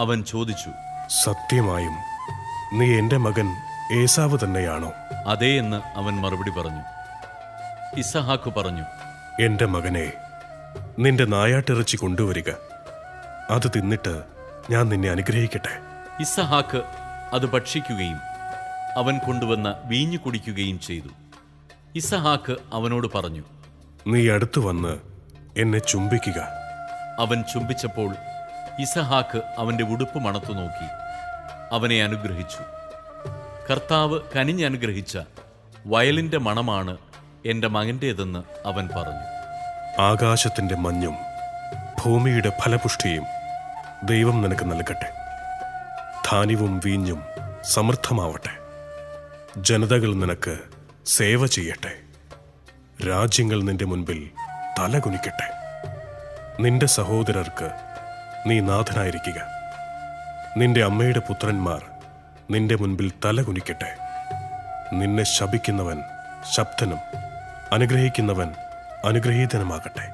അവൻ ചോദിച്ചു, സത്യമായും നീ എൻ്റെ മകൻ ഏസാവ് തന്നെയാണോ? അതേ എന്ന് അവൻ മറുപടി പറഞ്ഞു. ഇസഹാക്ക് പറഞ്ഞു, എൻ്റെ മകനെ, നിന്റെ നായാട്ടിറച്ചി കൊണ്ടുവരിക, അത് തിന്നിട്ട് ഞാൻ നിന്നെ അനുഗ്രഹിക്കട്ടെ. ഇസഹാക്ക് അത് ഭക്ഷിക്കുകയും അവൻ കൊണ്ടുവന്ന വീഞ്ഞു കുടിക്കുകയും ചെയ്തു. ഇസഹാക്ക് അവനോട് പറഞ്ഞു, നീ അടുത്തു വന്ന് എന്നെ ചുംബിക്കുക. അവൻ ചുംബിച്ചപ്പോൾ ഇസഹാക്ക് അവന്റെ ഉടുപ്പ് മണത്തു നോക്കി അവനെ അനുഗ്രഹിച്ചു. കർത്താവ് കനിഞ്ഞനുഗ്രഹിച്ച വയലിന്റെ മണമാണ് എൻ്റെ മകൻ്റേതെന്ന് അവൻ പറഞ്ഞു. ആകാശത്തിന്റെ മഞ്ഞും ഭൂമിയുടെ ഫലപുഷ്ടിയും ദൈവം നിനക്ക് നൽകട്ടെ. ധാന്യവും വീഞ്ഞും സമൃദ്ധമാവട്ടെ. ജനതകൾ നിനക്ക് സേവ ചെയ്യട്ടെ. രാജ്യങ്ങൾ നിന്റെ മുൻപിൽ തലകുനിക്കട്ടെ. നിന്റെ സഹോദരർക്ക് നീ നാഥനായിരിക്കുക. നിന്റെ അമ്മയുടെ പുത്രന്മാർ നിന്റെ മുൻപിൽ തലകുനിക്കട്ടെ. നിന്നെ ശപിക്കുന്നവൻ ശബ്ദനും അനുഗ്രഹിക്കുന്നവൻ അനുഗ്രഹീതനുമാകട്ടെ.